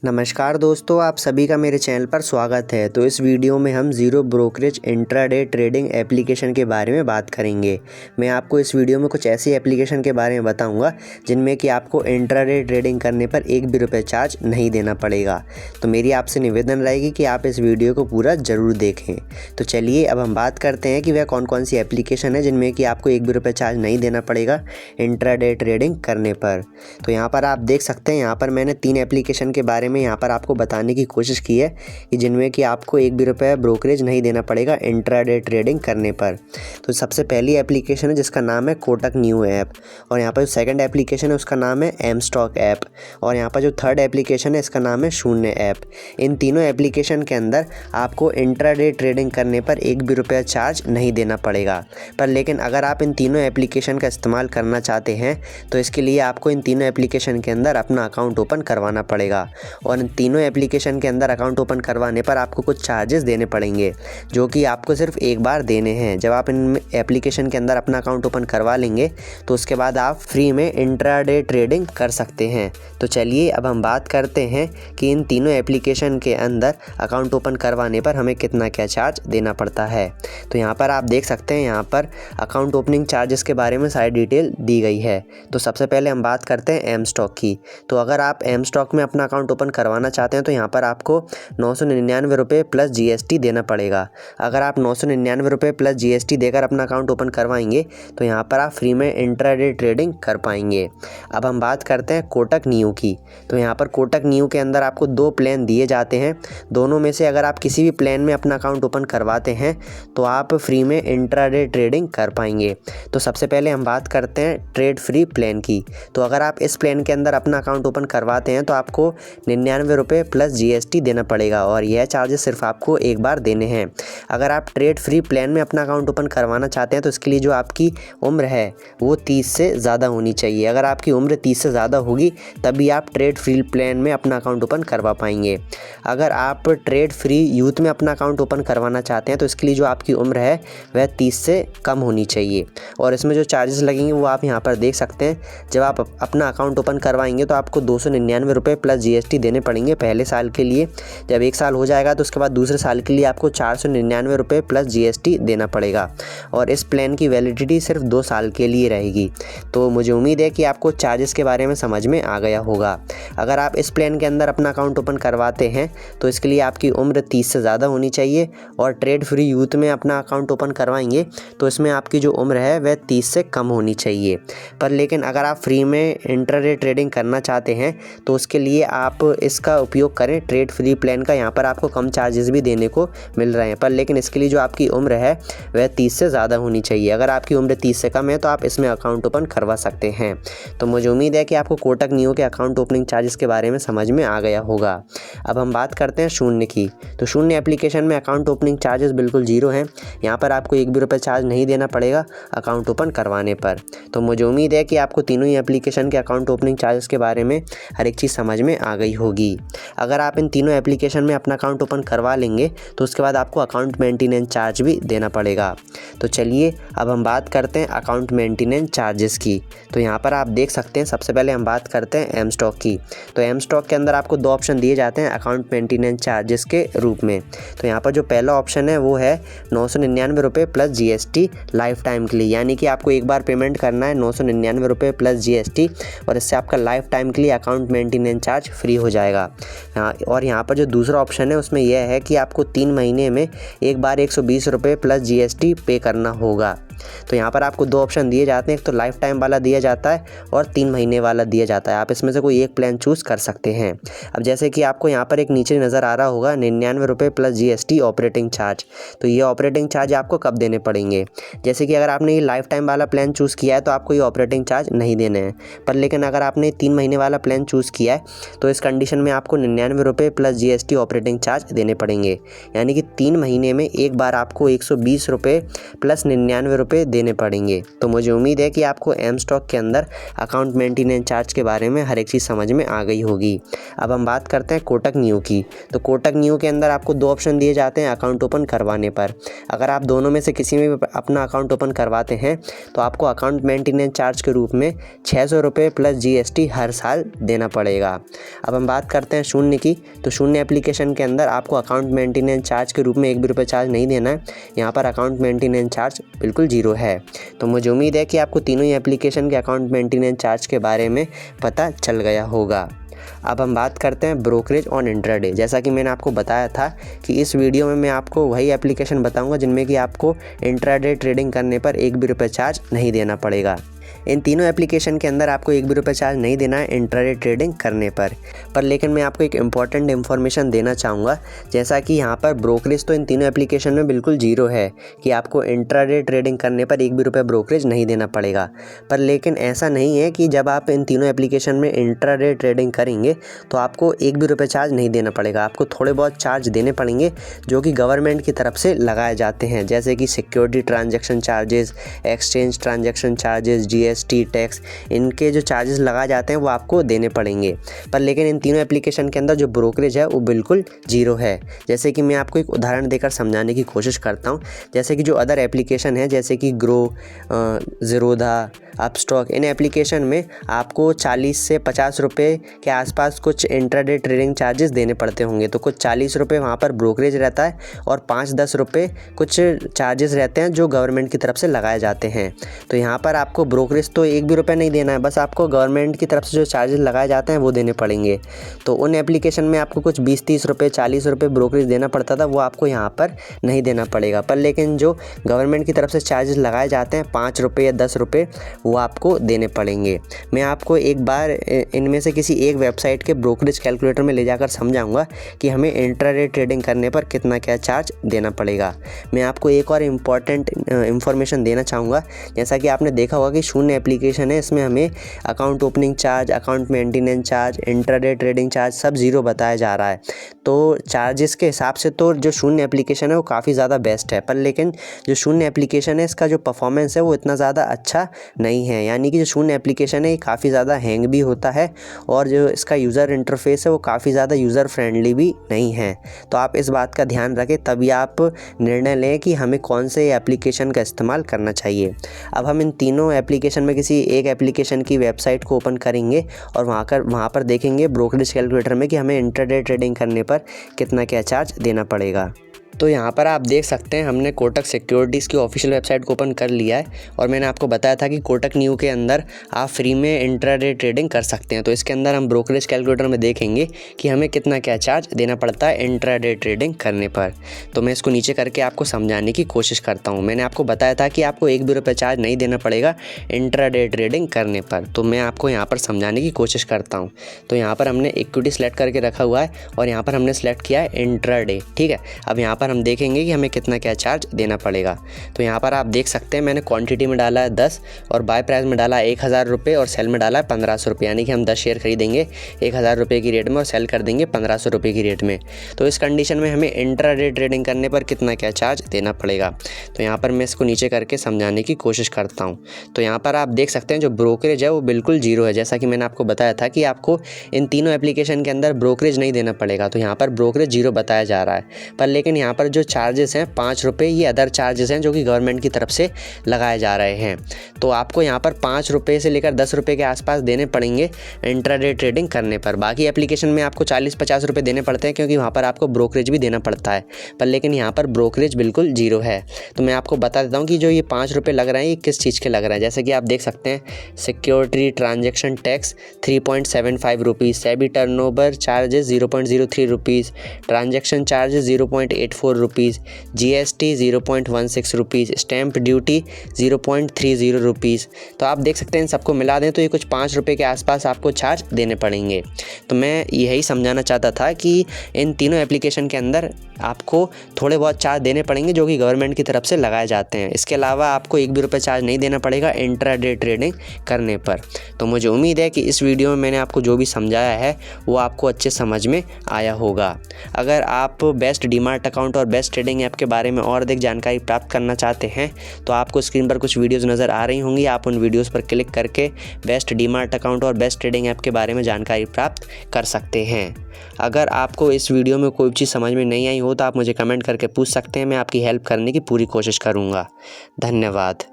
नमस्कार दोस्तों, आप सभी का मेरे चैनल पर स्वागत है। तो इस वीडियो में हम zero brokerage intraday trading application के बारे में बात करेंगे। मैं आपको इस वीडियो में कुछ ऐसी एप्लीकेशन के बारे में बताऊंगा जिनमें कि आपको इंट्राडे ट्रेडिंग करने पर एक भी रुपये चार्ज नहीं देना पड़ेगा। तो मेरी आपसे निवेदन रहेगी कि आप इस वीडियो को पूरा ज़रूर देखें। तो चलिए अब हम बात करते हैं कि वह कौन कौन सी एप्लीकेशन है जिनमें कि आपको एक भी रुपये चार्ज नहीं देना पड़ेगा इंट्राडे ट्रेडिंग करने पर। तो यहाँ पर आप देख सकते हैं, यहाँ पर मैंने 3 एप्लीकेशन के बारे में यहाँ पर आपको बताने की कोशिश की है कि जिनमें कि आपको एक भी रुपये ब्रोकरेज नहीं देना पड़ेगा इंट्राडे ट्रेडिंग करने पर। तो सबसे पहली एप्लीकेशन है जिसका नाम है कोटक न्यू ऐप, और यहाँ पर जो सेकंड एप्लीकेशन है उसका नाम है एम स्टॉक ऐप, और यहाँ पर जो थर्ड एप्लीकेशन है इसका नाम है शून्य ऐप। इन तीनों एप्लीकेशन के अंदर आपको इंट्राडे ट्रेडिंग करने पर एक भी रुपया चार्ज नहीं देना पड़ेगा। पर लेकिन अगर आप इन तीनों एप्लीकेशन का इस्तेमाल करना चाहते हैं तो इसके लिए आपको इन तीनों एप्लीकेशन के अंदर अपना अकाउंट ओपन करवाना पड़ेगा, और इन तीनों एप्लीकेशन के अंदर अकाउंट ओपन करवाने पर आपको कुछ चार्जेस देने पड़ेंगे जो कि आपको सिर्फ एक बार देने हैं। जब आप इन एप्लीकेशन के अंदर अपना अकाउंट ओपन करवा लेंगे तो उसके बाद आप फ्री में इंट्राडे ट्रेडिंग कर सकते हैं। तो चलिए अब हम बात करते हैं कि इन तीनों एप्लीकेशन के अंदर अकाउंट ओपन करवाने पर हमें कितना क्या चार्ज देना पड़ता है। तो यहाँ पर आप देख सकते हैं, यहाँ पर अकाउंट ओपनिंग चार्जेस के बारे में सारी डिटेल दी गई है। तो सबसे पहले हम बात करते हैं एम स्टॉक की। तो अगर आप एम स्टॉक में अपना अकाउंट ओपन करवाना चाहते हैं तो यहाँ पर आपको 999 रुपये प्लस जीएसटी देना पड़ेगा। अगर आप 999 रुपये प्लस जीएसटी देकर अपना अकाउंट ओपन करवाएंगे तो यहाँ पर आप फ्री में इंट्राडे ट्रेडिंग कर पाएंगे। अब हम बात करते हैं कोटक न्यू की। तो यहाँ पर कोटक न्यू के अंदर आपको 2 प्लान दिए जाते हैं। दोनों में से अगर आप किसी भी प्लान में अपना अकाउंट ओपन करवाते हैं तो आप फ्री में इंट्राडे ट्रेडिंग कर पाएंगे। तो सबसे पहले हम बात करते हैं ट्रेड फ्री प्लान की। तो अगर आप इस प्लान के अंदर अपना अकाउंट ओपन करवाते हैं तो आपको 99 रुपये प्लस जीएसटी देना पड़ेगा, और यह चार्जेस सिर्फ आपको एक बार देने हैं। अगर आप ट्रेड फ्री प्लान में अपना अकाउंट ओपन करवाना चाहते हैं तो इसके लिए जो आपकी उम्र है वो 30 से ज़्यादा होनी चाहिए। अगर आपकी उम्र 30 से ज़्यादा होगी तभी आप ट्रेड फ्री प्लान में अपना अकाउंट ओपन करवा पाएंगे। अगर आप ट्रेड फ्री यूथ में अपना अकाउंट ओपन करवाना चाहते हैं तो इसके लिए जो आपकी उम्र है वह 30 से कम होनी चाहिए, और इसमें जो चार्जेस लगेंगे वो आप यहाँ पर देख सकते हैं। जब आप अपना अकाउंट ओपन करवाएंगे तो आपको 299 रुपये प्लस जीएसटी देने पड़ेंगे पहले साल के लिए। जब 1 साल हो जाएगा तो उसके बाद दूसरे साल के लिए आपको 499 रुपये प्लस जीएसटी देना पड़ेगा, और इस प्लान की वैलिडिटी सिर्फ 2 साल के लिए रहेगी। तो मुझे उम्मीद है कि आपको चार्जेस के बारे में समझ में आ गया होगा। अगर आप इस प्लान के अंदर अपना अकाउंट ओपन करवाते हैं तो इसके लिए आपकी उम्र 30 से ज़्यादा होनी चाहिए, और ट्रेड फ्री यूथ में अपना अकाउंट ओपन करवाएंगे तो इसमें आपकी जो उम्र है वह 30 से कम होनी चाहिए। पर लेकिन अगर आप फ्री में इंट्राडे ट्रेडिंग करना चाहते हैं तो उसके लिए आप इसका उपयोग करें ट्रेड फ्री प्लान का। यहाँ पर आपको कम चार्जेस भी देने को मिल रहे हैं, पर लेकिन इसके लिए जो आपकी उम्र है वह 30 से ज़्यादा होनी चाहिए। अगर आपकी उम्र 30 से कम है तो आप इसमें अकाउंट ओपन करवा सकते हैं। तो मुझे उम्मीद है कि आपको कोटक न्यू के अकाउंट ओपनिंग चार्जेस के बारे में समझ में आ गया होगा। अब हम बात करते हैं शून्य की। तो शून्य एप्लीकेशन में अकाउंट ओपनिंग चार्जेस बिल्कुल जीरो हैं। यहाँ पर आपको एक भी रुपये चार्ज नहीं देना पड़ेगा अकाउंट ओपन करवाने पर। तो मुझे उम्मीद है कि आपको तीनों ही एप्लीकेशन के अकाउंट ओपनिंग चार्जेस के बारे में हर एक चीज़ समझ में आ गई होगी। अगर आप इन तीनों एप्लीकेशन में अपना अकाउंट ओपन करवा लेंगे तो उसके बाद आपको अकाउंट मेंटेनेंस चार्ज भी देना पड़ेगा। तो चलिए अब हम बात करते हैं अकाउंट मेंटेनेंस चार्जेस की। तो यहाँ पर आप देख सकते हैं, सबसे पहले हम बात करते हैं एम स्टॉक की। तो एम स्टॉक के अंदर आपको 2 ऑप्शन दिए जाते हैं अकाउंट मेंटेनेंस चार्जेस के रूप में। तो यहाँ पर जो पहला ऑप्शन है वो है 999 रुपये प्लस जीएसटी लाइफ टाइम के लिए, यानी कि आपको एक बार पेमेंट करना है 999 रुपये प्लस जीएसटी, और इससे आपका लाइफ टाइम के लिए अकाउंट मेंटेनेंस चार्ज फ्री हो जाएगा। और यहाँ पर जो दूसरा ऑप्शन है उसमें यह है कि आपको 3 महीने में एक बार 120 रुपये प्लस जीएसटी पे करना होगा। तो यहाँ पर आपको 2 ऑप्शन दिए जाते हैं, एक तो लाइफ टाइम वाला दिया जाता है और 3 महीने वाला दिया जाता है। आप इसमें से कोई एक प्लान चूज़ कर सकते हैं। अब जैसे कि आपको यहाँ पर एक नीचे नज़र आ रहा होगा 99 रुपये प्लस जीएसटी ऑपरेटिंग चार्ज। तो ये ऑपरेटिंग चार्ज आपको कब देने पड़ेंगे? जैसे कि अगर आपने ये लाइफ टाइम वाला प्लान चूज़ किया है तो आपको ये ऑपरेटिंग चार्ज नहीं देने हैं, पर लेकिन अगर आपने 3 महीने वाला प्लान चूज़ किया है तो इस कंडीशन में आपको 99 रुपये प्लस जीएसटी ऑपरेटिंग चार्ज देने पड़ेंगे। यानी कि 3 महीने में एक बार आपको 120 रुपये प्लस 99 रुपये देने पड़ेंगे। तो मुझे उम्मीद है कि आपको एम स्टॉक के अंदर अकाउंट मेंटेनेंस चार्ज के बारे में हर एक चीज़ समझ में आ गई होगी। अब हम बात करते हैं कोटक न्यू की। तो कोटक न्यू के अंदर आपको 2 ऑप्शन दिए जाते हैं अकाउंट ओपन करवाने पर। अगर आप दोनों में से किसी में भी अपना अकाउंट ओपन करवाते हैं तो आपको अकाउंट मेंटेनेंस चार्ज के रूप में 600 रुपये प्लस GST हर साल देना पड़ेगा। अब हम बात करते हैं शून्य की। तो शून्य एप्लीकेशन के अंदर आपको अकाउंट मेंटेनेंस चार्ज के रूप में 1 भी रुपये चार्ज नहीं देना है। यहाँ पर अकाउंट मेंटेनेंस चार्ज बिल्कुल 0 है। तो मुझे उम्मीद है कि आपको तीनों ही एप्लीकेशन के अकाउंट मेंटेनेंस चार्ज के बारे में पता चल गया होगा। अब हम बात करते हैं ब्रोकरेज ऑन इंट्राडे। जैसा कि मैंने आपको बताया था कि इस वीडियो में मैं आपको वही एप्लीकेशन बताऊंगा जिनमें कि आपको इंट्राडे ट्रेडिंग करने पर 1 भी रुपये चार्ज नहीं देना पड़ेगा। इन तीनों एप्लीकेशन के अंदर आपको 1 भी रुपये चार्ज नहीं देना है इंट्राडे ट्रेडिंग करने पर लेकिन मैं आपको एक इम्पॉर्टेंट इन्फॉर्मेशन देना चाहूँगा। जैसा कि यहाँ पर ब्रोकरेज तो इन तीनों एप्लीकेशन में बिल्कुल 0 है कि आपको इंट्राडे ट्रेडिंग करने पर 1 भी रुपये ब्रोकरेज नहीं देना पड़ेगा। लेकिन ऐसा नहीं है कि जब आप इन तीनों एप्लीकेशन में इंट्राडे ट्रेडिंग करेंगे तो आपको 1 भी रुपये चार्ज नहीं देना पड़ेगा। आपको थोड़े बहुत चार्ज देने पड़ेंगे जो कि गवर्नमेंट की तरफ से लगाए जाते हैं, जैसे कि security transaction charges, exchange transaction charges, GST tax. इनके जो चार्जेस लगाए जाते हैं वो आपको देने पड़ेंगे। लेकिन इन तीनों एप्लीकेशन के अंदर जो ब्रोकरेज है वो बिल्कुल 0 है। जैसे कि मैं आपको एक उदाहरण देकर समझाने की कोशिश करता हूँ। जैसे कि जो अदर एप्लीकेशन है जैसे कि ग्रो, ज़ीरोधा, अपस्टॉक, इन एप्लीकेशन में आपको 40 से 50 रुपये के आसपास कुछ इंट्राडे ट्रेडिंग चार्जेस देने पड़ते होंगे। तो कुछ 40 रुपये वहाँ पर ब्रोकरेज रहता है और 5-10 रुपये कुछ चार्जेस रहते हैं जो गवर्नमेंट की तरफ से लगाए जाते हैं। तो यहाँ पर आपको ब्रोकरेज तो 1 भी रुपये नहीं देना है, बस आपको गवर्नमेंट की तरफ से जो चार्जेस लगाए जाते हैं वो देने पड़ेंगे। तो उन एप्लीकेशन में आपको कुछ 20-30 रुपये, 40 रुपये ब्रोकरेज देना पड़ता था, वो आपको यहाँ पर नहीं देना पड़ेगा। लेकिन जो गवर्नमेंट की तरफ से चार्जेस लगाए जाते हैं 5 रुपये या 10 रुपये, वो आपको देने पड़ेंगे। मैं आपको एक बार इनमें से किसी एक वेबसाइट के ब्रोकरेज कैलकुलेटर में ले जाकर समझाऊंगा कि हमें इंट्राडे ट्रेडिंग करने पर कितना क्या चार्ज देना पड़ेगा। मैं आपको एक और इम्पॉर्टेंट इन्फॉर्मेशन देना चाहूँगा। जैसा कि आपने देखा होगा कि शून्य एप्लीकेशन है, इसमें हमें account opening charge, account maintenance charge, intraday trading charge सब 0 बताया जा रहा है। तो चार्जेस के हिसाब से तो जो शून्य एप्लीकेशन है वो काफ़ी ज़्यादा बेस्ट है, लेकिन जो शून्य एप्लीकेशन है इसका जो परफॉर्मेंस है वो इतना ज़्यादा अच्छा नहीं है। यानी कि जो शून्य एप्लीकेशन है ये काफ़ी ज़्यादा हैंग भी होता है और जो इसका यूज़र इंटरफेस है वो काफ़ी ज़्यादा यूज़र फ्रेंडली भी नहीं है। तो आप इस बात का ध्यान रखें, तभी आप निर्णय लें कि हमें कौन से एप्लीकेशन का इस्तेमाल करना चाहिए। अब हम इन तीनों एप्लीकेशन में किसी एक एप्लीकेशन की वेबसाइट को ओपन करेंगे और वहाँ पर देखेंगे ब्रोकरेज कैलकुलेटर में कि हमें इंट्राडे ट्रेडिंग करने पर कितना क्या चार्ज देना पड़ेगा। तो यहाँ पर आप देख सकते हैं हमने कोटक सिक्योरिटीज़ की ऑफिशियल वेबसाइट को ओपन कर लिया है और मैंने आपको बताया था कि कोटक न्यू के अंदर आप फ्री में इंट्राडे ट्रेडिंग कर सकते हैं। तो इसके अंदर हम ब्रोकरेज कैलकुलेटर में देखेंगे कि हमें कितना क्या चार्ज देना पड़ता है इंट्राडे ट्रेडिंग करने पर। तो मैं इसको नीचे करके आपको समझाने की कोशिश करता हूँ। मैंने आपको बताया था कि आपको 1 भी रुपये चार्ज नहीं देना पड़ेगा इंट्राडे ट्रेडिंग करने पर, तो मैं आपको यहाँ पर समझाने की कोशिश करता हूँ। तो यहाँ पर हमने इक्विटी सेलेक्ट करके रखा हुआ है और यहाँ पर हमने सेलेक्ट किया है इंट्राडे, ठीक है। अब यहाँ पर हम देखेंगे कि हमें कितना क्या चार्ज देना पड़ेगा। तो यहाँ पर आप देख सकते हैं मैंने क्वांटिटी में डाला है 10 और बाय प्राइस में डाला 1000 रुपये और सेल में डाला है 1500 रुपये। यानी कि हम 10 शेयर खरीदेंगे 1000 रुपये की रेट में और सेल कर देंगे 1500 रुपये की रेट में। तो इस कंडीशन में हमें इंट्राडे ट्रेडिंग करने पर कितना क्या चार्ज देना पड़ेगा। तो यहाँ पर मैं इसको नीचे करके समझाने की कोशिश करता हूँ। तो यहाँ पर आप देख सकते हैं जो ब्रोकरेज है वो बिल्कुल 0 है। जैसा कि मैंने आपको बताया था कि आपको इन तीनों एप्लीकेशन के अंदर ब्रोकरेज नहीं देना पड़ेगा, तो यहाँ पर ब्रोकरेज 0 बताया जा रहा है। लेकिन यहाँ पर जो चार्जेस हैं 5 रुपये, ये अदर चार्जेस हैं जो कि गवर्नमेंट की तरफ से लगाए जा रहे हैं। तो आपको यहाँ पर 5 रुपये से लेकर 10 रुपये के आसपास देने पड़ेंगे इंट्राडे ट्रेडिंग करने पर। बाकी एप्लीकेशन में आपको 40-50 रुपये देने पड़ते हैं क्योंकि वहाँ पर आपको ब्रोकरेज भी देना पड़ता है, लेकिन यहाँ पर ब्रोकरेज बिल्कुल 0 है। तो मैं आपको बता देता हूँ कि जो ये 5 रुपये लग रहे हैं ये किस चीज़ के लग रहे हैं। जैसे कि आप देख सकते हैं security transaction tax 3.75 rupees, SEBI turnover charges 0.03 rupees, transaction charges 0.84 rupees, GST 0.16 rupees, stamp duty 0.30 rupees. तो आप देख सकते हैं इन सबको मिला दें तो ये कुछ 5 रुपये के आसपास आपको चार्ज देने पड़ेंगे। तो मैं यही समझाना चाहता था कि इन तीनों एप्लीकेशन के अंदर आपको थोड़े बहुत चार्ज देने पड़ेंगे जो कि गवर्नमेंट की तरफ से लगाए जाते हैं। इसके अलावा आपको 1 भी रुपये चार्ज नहीं देना पड़ेगा इंट्राडे ट्रेडिंग करने पर। तो मुझे उम्मीद है कि इस वीडियो में मैंने आपको जो भी समझाया है वो आपको अच्छे समझ में आया होगा। अगर आप बेस्ट डीमार्ट अकाउंट और बेस्ट ट्रेडिंग ऐप के बारे में और अधिक जानकारी प्राप्त करना चाहते हैं तो आपको स्क्रीन पर कुछ वीडियोज़ नज़र आ रही होंगी। आप उन वीडियोज़ पर क्लिक करके बेस्ट डीमार्ट अकाउंट और बेस्ट ट्रेडिंग ऐप के बारे में जानकारी प्राप्त कर सकते हैं। अगर आपको इस वीडियो में कोई चीज़ समझ में नहीं आई हो तो आप मुझे कमेंट करके पूछ सकते हैं। मैं आपकी हेल्प करने की पूरी कोशिश करूँगा। धन्यवाद।